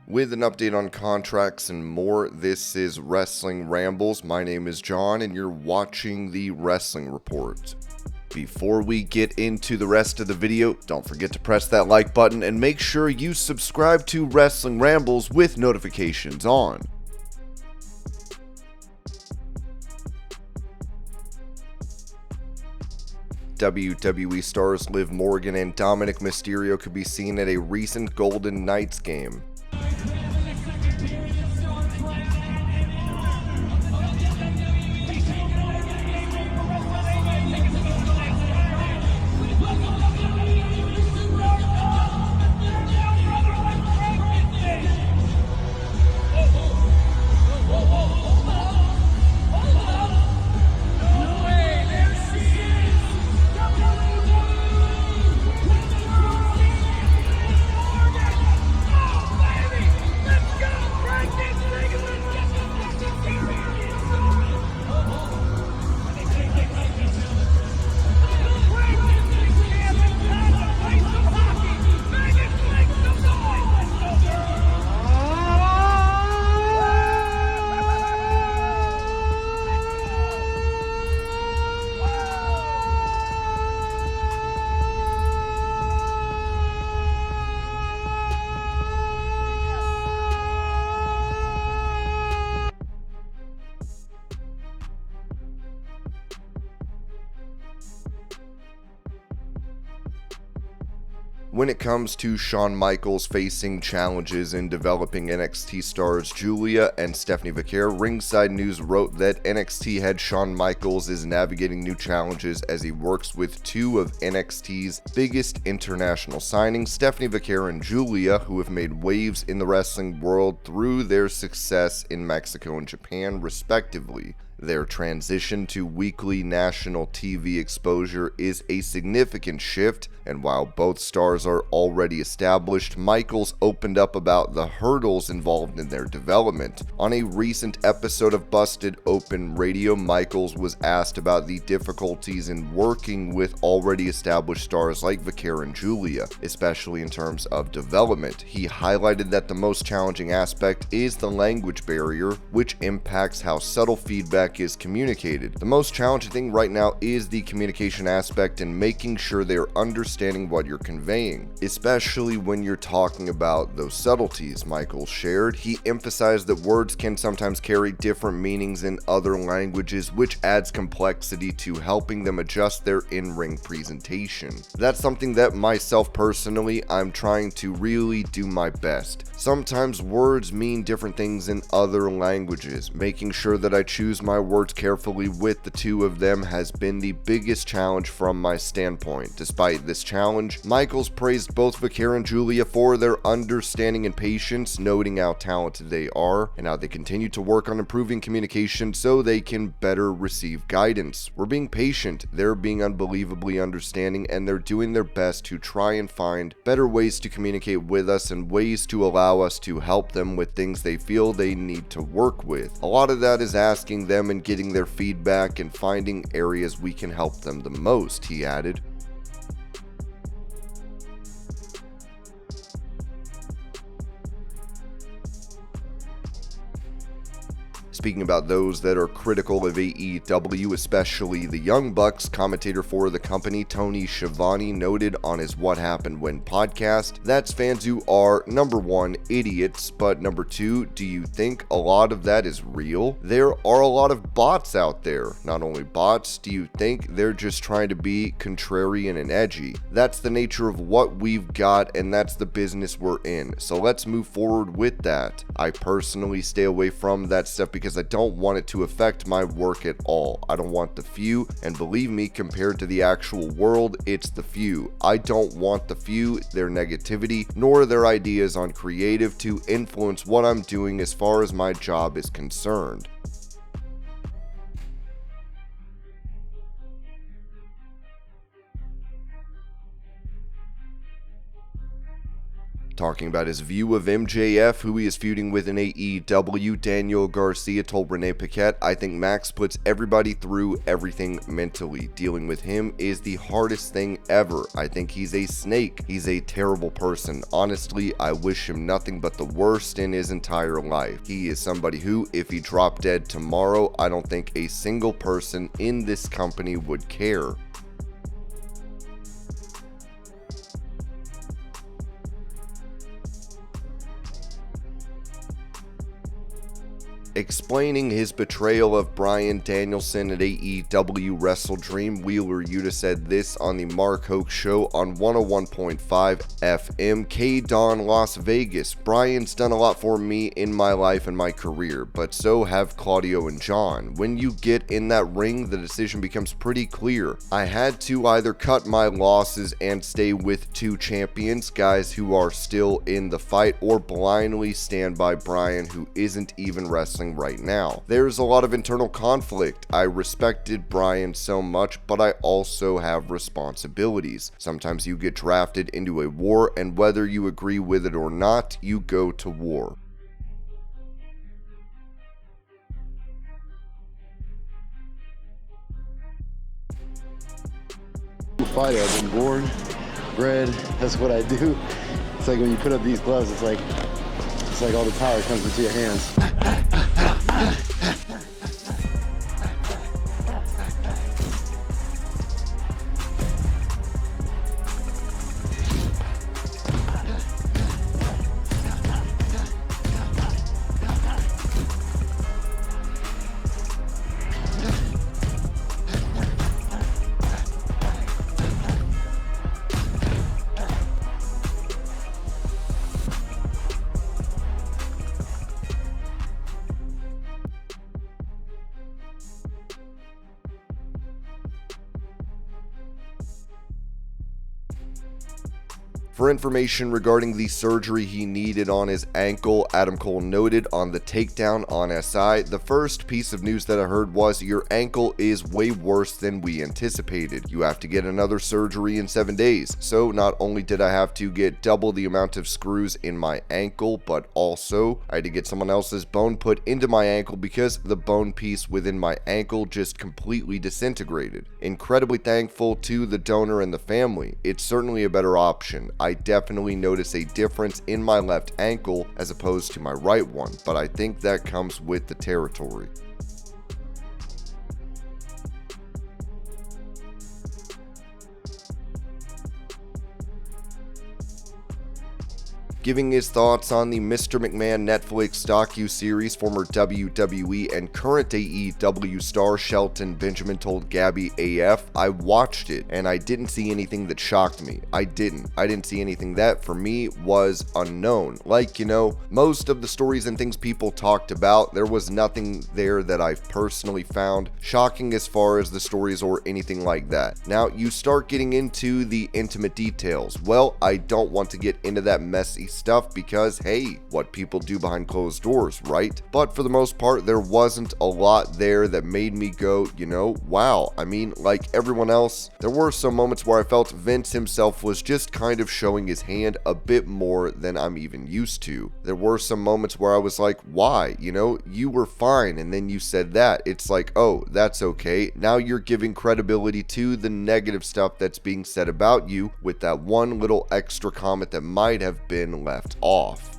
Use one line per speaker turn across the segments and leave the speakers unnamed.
With an update on contracts and more, this is Wrestling Rambles. My name is John, and you're watching the Wrestling Report. Before we get into the rest of the video, don't forget to press that like button and make sure you subscribe to Wrestling Rambles with notifications on. WWE stars Liv Morgan and Dominik Mysterio could be seen at a recent Golden Knights game. When it comes to Shawn Michaels facing challenges in developing NXT stars Giulia and Stephanie Vaquer, Ringside News wrote that NXT head Shawn Michaels is navigating new challenges as he works with two of NXT's biggest international signings, Stephanie Vaquer and Giulia, who have made waves in the wrestling world through their success in Mexico and Japan, respectively. Their transition to weekly national TV exposure is a significant shift, and while both stars are already established, Michaels opened up about the hurdles involved in their development. On a recent episode of Busted Open Radio, Michaels was asked about the difficulties in working with already established stars like Vaquer and Giulia, especially in terms of development. He highlighted that the most challenging aspect is the language barrier, which impacts how subtle feedback is communicated. The most challenging thing right now is the communication aspect and making sure they're understanding what you're conveying, especially when you're talking about those subtleties, Michaels shared. He emphasized that words can sometimes carry different meanings in other languages, which adds complexity to helping them adjust their in-ring presentation. That's something that myself personally, I'm trying to really do my best. Sometimes words mean different things in other languages. Making sure that I choose my words carefully with the two of them has been the biggest challenge from my standpoint. Despite this challenge, Michaels praised both Vaquer and Giulia for their understanding and patience, noting how talented they are and how they continue to work on improving communication so they can better receive guidance. We're being patient, they're being unbelievably understanding, and they're doing their best to try and find better ways to communicate with us and ways to allow us to help them with things they feel they need to work with. A lot of that is asking them and getting their feedback and finding areas we can help them the most, he added. Speaking about those that are critical of AEW, especially the Young Bucks, commentator for the company Tony Schiavone noted on his What Happened When podcast, that's fans who are, number one, idiots, but number two, do you think a lot of that is real? There are a lot of bots out there. Not only bots, do you think they're just trying to be contrarian and edgy? That's the nature of what we've got, and that's the business we're in. So let's move forward with that. I personally stay away from that stuff because I don't want it to affect my work at all. I don't want the few, and believe me, compared to the actual world, it's the few. I don't want the few, their negativity, nor their ideas on creative to influence what I'm doing as far as my job is concerned. Talking about his view of MJF, who he is feuding with in AEW, Daniel Garcia told Renee Paquette, "I think Max puts everybody through everything mentally. Dealing with him is the hardest thing ever. I think he's a snake. He's a terrible person. Honestly, I wish him nothing but the worst in his entire life. He is somebody who, if he dropped dead tomorrow, I don't think a single person in this company would care." Explaining his betrayal of Bryan Danielson at AEW Wrestle Dream, Wheeler Yuta said this on the Mark Hoke Show on 101.5 FM, K-Don, Las Vegas. "Bryan's done a lot for me in my life and my career, but so have Claudio and John. When you get in that ring, the decision becomes pretty clear. I had to either cut my losses and stay with two champions, guys who are still in the fight, or blindly stand by Bryan, who isn't even wrestling right now. There's a lot of internal conflict. I respected Bryan so much, but I also have responsibilities. Sometimes you get drafted into a war, and whether you agree with it or not, you go to war."
Fighter, I've been born, bred, that's what I do. It's like when you put up these gloves, it's like all the power comes into your hands.
For information regarding the surgery he needed on his ankle, Adam Cole noted on the Takedown on SI, "The first piece of news that I heard was your ankle is way worse than we anticipated. You have to get another surgery in 7 days. So not only did I have to get double the amount of screws in my ankle, but also I had to get someone else's bone put into my ankle because the bone piece within my ankle just completely disintegrated. Incredibly thankful to the donor and the family. It's certainly a better option. I definitely notice a difference in my left ankle as opposed to my right one, but I think that comes with the territory." Giving his thoughts on the Mr. McMahon Netflix docuseries, former WWE and current AEW star Shelton Benjamin told Gabby AF, "I watched it and I didn't see anything that shocked me. I didn't see anything that for me was unknown. Like, most of the stories and things people talked about, there was nothing there that I've personally found shocking as far as the stories or anything like that. Now, you start getting into the intimate details. Well, I don't want to get into that messy stuff because, hey, what people do behind closed doors, right? But for the most part, there wasn't a lot there that made me go, wow. I mean, like everyone else, there were some moments where I felt Vince himself was just kind of showing his hand a bit more than I'm even used to. There were some moments where I was like, why? You were fine, and then you said that. It's like, oh, that's okay. Now you're giving credibility to the negative stuff that's being said about you with that one little extra comment that might have been left off."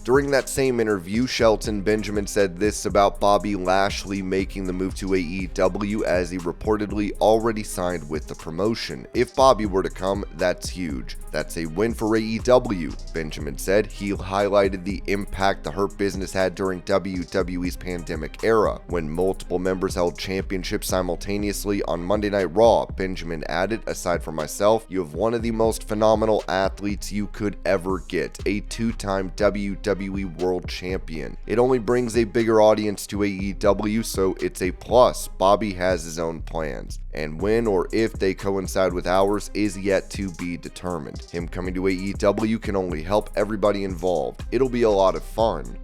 During that same interview, Shelton Benjamin said this about Bobby Lashley making the move to AEW, as he reportedly already signed with the promotion. "If Bobby were to come, that's huge. That's a win for AEW," Benjamin said. He highlighted the impact the Hurt Business had during WWE's pandemic era, when multiple members held championships simultaneously on Monday Night Raw. Benjamin added, "Aside from myself, you have one of the most phenomenal athletes you could ever get, a two-time WWE World Champion. It only brings a bigger audience to AEW, so it's a plus. Bobby has his own plans, and when or if they coincide with ours is yet to be determined. Him coming to AEW can only help everybody involved. It'll be a lot of fun."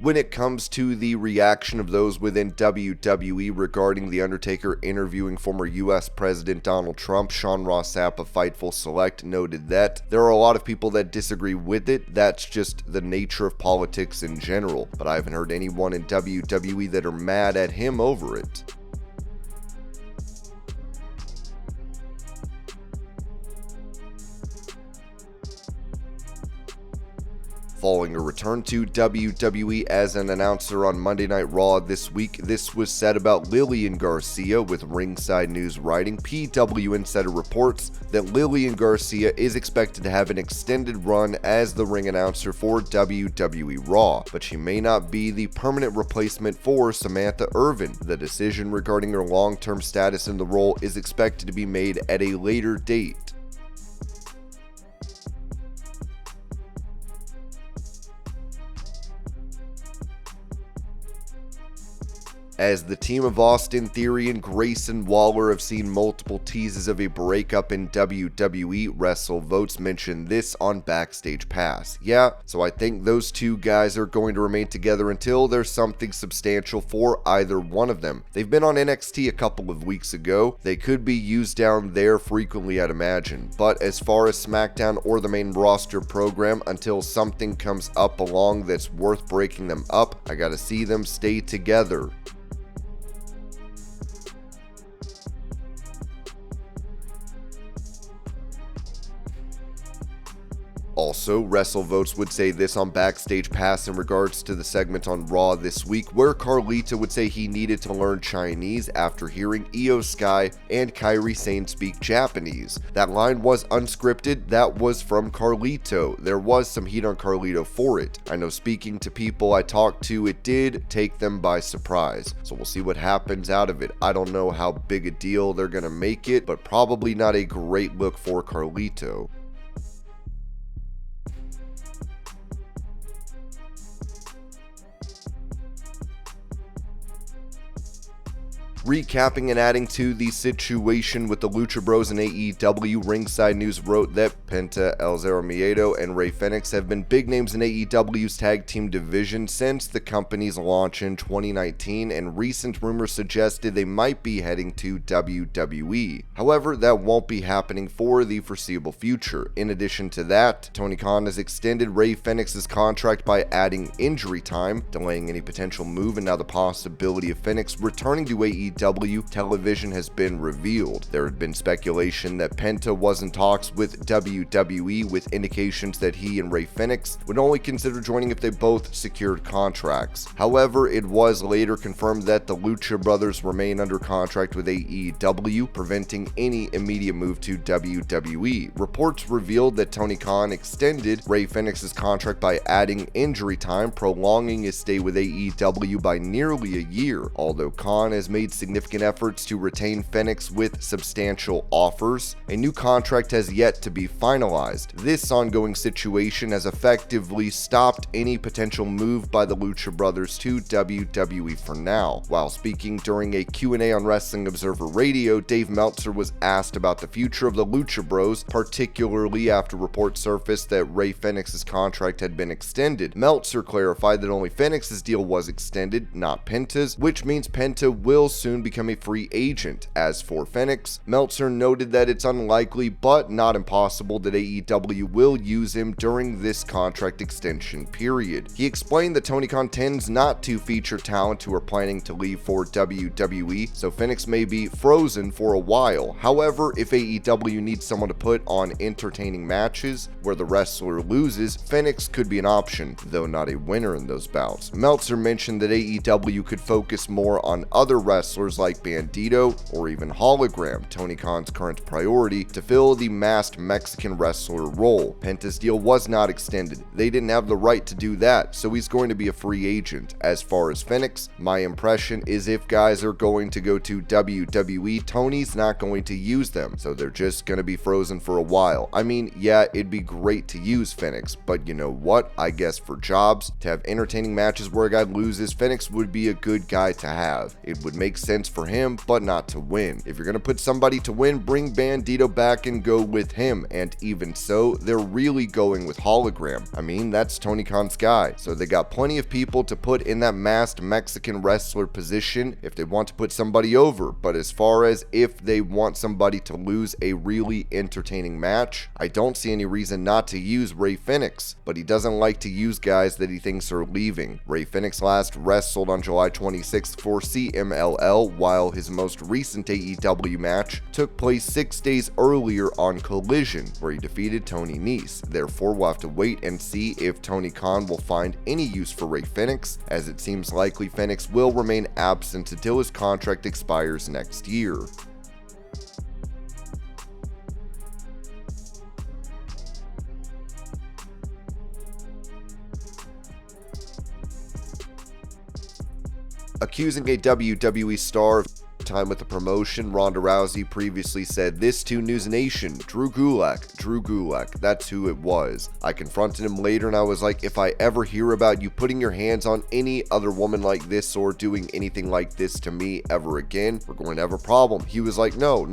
When it comes to the reaction of those within WWE regarding The Undertaker interviewing former US President Donald Trump, Sean Ross Sapp of Fightful Select noted that there are a lot of people that disagree with it. That's just the nature of politics in general, but I haven't heard anyone in WWE that are mad at him over it. Following a return to WWE as an announcer on Monday Night Raw this week, this was said about Lillian Garcia, with Ringside News writing. PW Insider reports that Lillian Garcia is expected to have an extended run as the ring announcer for WWE Raw, but she may not be the permanent replacement for Samantha Irvin. The decision regarding her long-term status in the role is expected to be made at a later date. As the team of Austin Theory and Grayson Waller have seen multiple teases of a breakup in WWE, WrestleVotes mentioned this on Backstage Pass. Yeah, so I think those two guys are going to remain together until there's something substantial for either one of them. They've been on NXT a couple of weeks ago. They could be used down there frequently, I'd imagine. But as far as SmackDown or the main roster program, until something comes up along that's worth breaking them up, I gotta see them stay together. Also, WrestleVotes would say this on Backstage Pass in regards to the segment on Raw this week, where Carlito would say he needed to learn Chinese after hearing Io Sky and Kairi Sane speak Japanese. That line was unscripted, that was from Carlito. There was some heat on Carlito for it. I know speaking to people I talked to, it did take them by surprise. So we'll see what happens out of it. I don't know how big a deal they're gonna make it, but probably not a great look for Carlito. Recapping and adding to the situation with the Lucha Bros and AEW, Ringside News wrote that Penta, El Zero Miedo, and Rey Fenix have been big names in AEW's tag team division since the company's launch in 2019, and recent rumors suggested they might be heading to WWE. However, that won't be happening for the foreseeable future. In addition to that, Tony Khan has extended Rey Fenix's contract by adding injury time, delaying any potential move, and now the possibility of Fenix returning to AEW television has been revealed. There had been speculation that Penta was in talks with WWE, with indications that he and Rey Fenix would only consider joining if they both secured contracts. However, it was later confirmed that the Lucha Brothers remain under contract with AEW, preventing any immediate move to WWE. Reports revealed that Tony Khan extended Rey Fenix's contract by adding injury time, prolonging his stay with AEW by nearly a year. Although Khan has made significant efforts to retain Fenix with substantial offers, a new contract has yet to be finalized. This ongoing situation has effectively stopped any potential move by the Lucha Brothers to WWE for now. While speaking during a Q&A on Wrestling Observer Radio, Dave Meltzer was asked about the future of the Lucha Bros, particularly after reports surfaced that Rey Fenix's contract had been extended. Meltzer clarified that only Fenix's deal was extended, not Penta's, which means Penta will soon become a free agent. As for Fenix, Meltzer noted that it's unlikely but not impossible that AEW will use him during this contract extension period. He explained that Tony Khan tends not to feature talent who are planning to leave for WWE, so Fenix may be frozen for a while. However, if AEW needs someone to put on entertaining matches where the wrestler loses, Fenix could be an option, though not a winner in those bouts. Meltzer mentioned that AEW could focus more on other wrestlers like Bandito or even Hologram, Tony Khan's current priority, to fill the masked Mexican wrestler role. Penta's deal was not extended. They didn't have the right to do that, so he's going to be a free agent. As far as Fenix, my impression is if guys are going to go to WWE, Tony's not going to use them, so they're just going to be frozen for a while. I mean, yeah, it'd be great to use Fenix, but you know what? I guess for jobs, to have entertaining matches where a guy loses, Fenix would be a good guy to have. It would make sense for him, but not to win. If you're gonna put somebody to win, bring Bandito back and go with him, and even so, they're really going with Hologram. I mean, that's Tony Khan's guy, so they got plenty of people to put in that masked Mexican wrestler position if they want to put somebody over, but as far as if they want somebody to lose a really entertaining match, I don't see any reason not to use Rey Fenix, but he doesn't like to use guys that he thinks are leaving. Rey Fenix last wrestled on July 26th for CMLL, while his most recent AEW match took place 6 days earlier on Collision, where he defeated Tony Nese. Therefore, we'll have to wait and see if Tony Khan will find any use for Rey Fenix, as it seems likely Fenix will remain absent until his contract expires next year. Accusing a WWE star of time with the promotion, Ronda Rousey previously said this to News Nation: Drew Gulak, that's who it was. I confronted him later and I was like, if I ever hear about you putting your hands on any other woman like this or doing anything like this to me ever again, we're going to have a problem. He was like, no,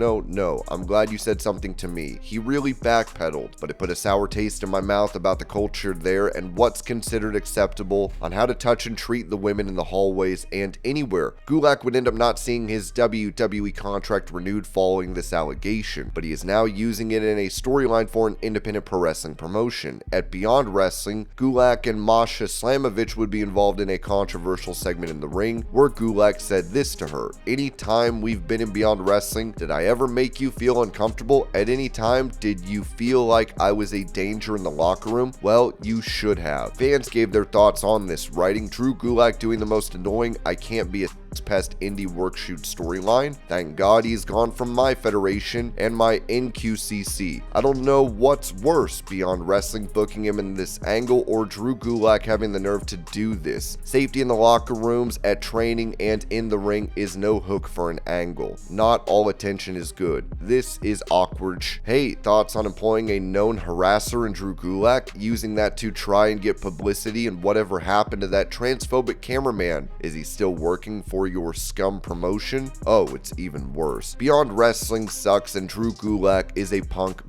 I'm glad you said something to me. He really backpedaled, but it put a sour taste in my mouth about the culture there and what's considered acceptable on how to touch and treat the women in the hallways and anywhere. Gulak would end up not seeing his WWE contract renewed following this allegation, but he is now using it in a storyline for an independent pro wrestling promotion. At Beyond Wrestling, Gulak and Masha Slamovich would be involved in a controversial segment in the ring where Gulak said this to her: anytime we've been in Beyond Wrestling, did I ever make you feel uncomfortable? At any time, did you feel like I was a danger in the locker room? Well, you should have. Fans gave their thoughts on this, writing, Drew Gulak doing the most annoying I can't be a pest indie work shoot storyline. Thank God he's gone from my federation and my NQCC. I don't know what's worse, Beyond Wrestling booking him in this angle or Drew Gulak having the nerve to do this. Safety in the locker rooms, at training, and in the ring is no hook for an angle. Not all attention is good. This is awkward. Hey, thoughts on employing a known harasser in Drew Gulak, using that to try and get publicity, and whatever happened to that transphobic cameraman? Is he still working for your scum promotion? Oh, it's even worse. Beyond Wrestling sucks and Drew Gulak is a punk.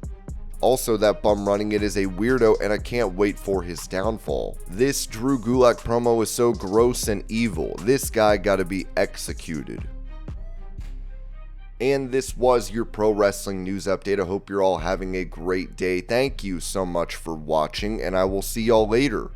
Also, that bum running it is a weirdo and I can't wait for his downfall. This Drew Gulak promo is so gross and evil. This guy gotta be executed. And this was your pro wrestling news update. I hope you're all having a great day. Thank you so much for watching, and I will see y'all later.